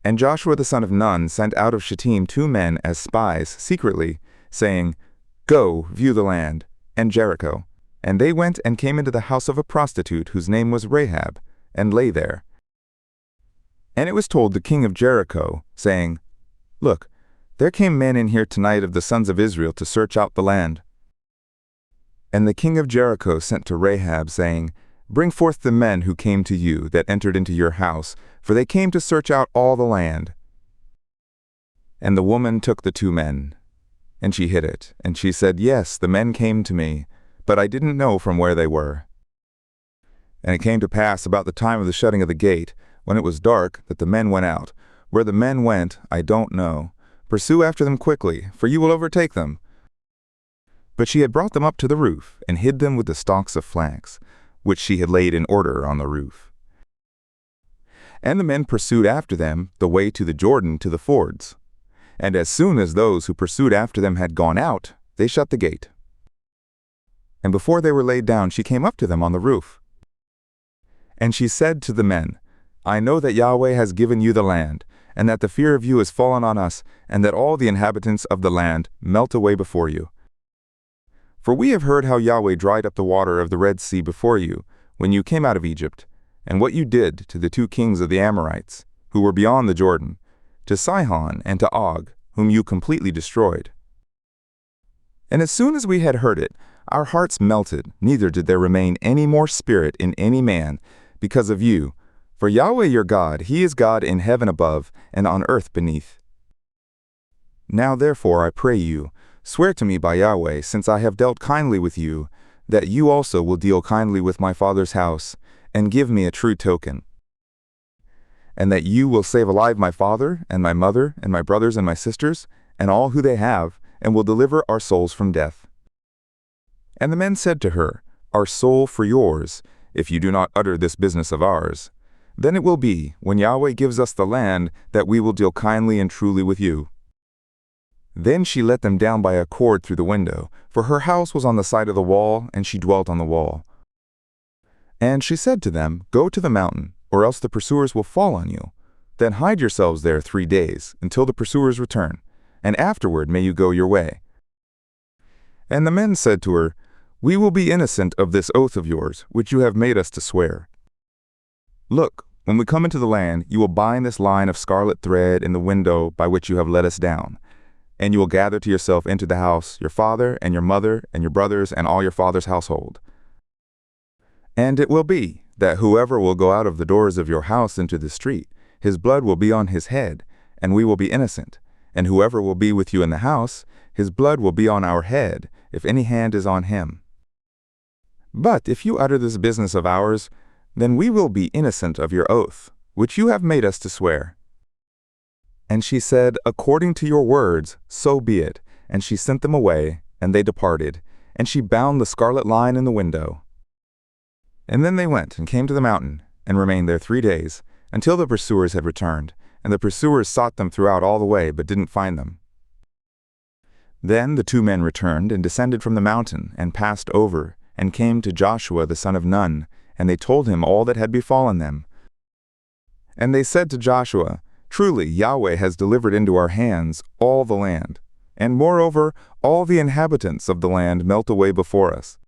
And Joshua the son of Nun sent out of Shittim 2 men as spies secretly, saying, Go, view the land, and Jericho. And they went and came into the house of a prostitute whose name was Rahab, and lay there. And it was told the king of Jericho, saying, Look, there came men in here tonight of the sons of Israel to search out the land. And the king of Jericho sent to Rahab, saying, Bring forth the men who came to you, that entered into your house, for they came to search out all the land. And the woman took the 2 men, and she hid it, and she said, Yes, the men came to me, but I didn't know from where they were. And it came to pass about the time of the shutting of the gate, when it was dark, that the men went out. Where the men went, I don't know. Pursue after them quickly, for you will overtake them. But she had brought them up to the roof, and hid them with the stalks of flax, which she had laid in order on the roof. And the men pursued after them the way to the Jordan to the fords. And as soon as those who pursued after them had gone out, they shut the gate. And before they were laid down, she came up to them on the roof. And she said to the men, I know that Yahweh has given you the land, and that the fear of you has fallen on us, and that all the inhabitants of the land melt away before you. For we have heard how Yahweh dried up the water of the Red Sea before you, when you came out of Egypt, and what you did to the 2 kings of the Amorites, who were beyond the Jordan, to Sihon and to Og, whom you completely destroyed. And as soon as we had heard it, our hearts melted, neither did there remain any more spirit in any man, because of you. For Yahweh your God, He is God in heaven above, and on earth beneath. Now therefore I pray you, swear to me by Yahweh, since I have dealt kindly with you, that you also will deal kindly with my father's house, and give me a true token. And that you will save alive my father, and my mother, and my brothers and my sisters, and all who they have, and will deliver our souls from death. And the men said to her, Our soul for yours, if you do not utter this business of ours. Then it will be, when Yahweh gives us the land, that we will deal kindly and truly with you. Then she let them down by a cord through the window, for her house was on the side of the wall, and she dwelt on the wall. And she said to them, Go to the mountain, or else the pursuers will fall on you. Then hide yourselves there 3 days, until the pursuers return, and afterward may you go your way. And the men said to her, We will be innocent of this oath of yours, which you have made us to swear. Look, when we come into the land, you will bind this line of scarlet thread in the window by which you have let us down. And you will gather to yourself into the house your father and your mother and your brothers and all your father's household. And it will be that whoever will go out of the doors of your house into the street, his blood will be on his head, and we will be innocent. And whoever will be with you in the house, his blood will be on our head, if any hand is on him. But if you utter this business of ours, then we will be innocent of your oath, which you have made us to swear. And she said, According to your words, so be it. And she sent them away, and they departed. And she bound the scarlet line in the window. And then they went and came to the mountain, and remained there 3 days, until the pursuers had returned. And the pursuers sought them throughout all the way, but didn't find them. Then the 2 men returned, and descended from the mountain, and passed over, and came to Joshua the son of Nun, and they told him all that had befallen them. And they said to Joshua, Truly Yahweh has delivered into our hands all the land, and moreover all the inhabitants of the land melt away before us.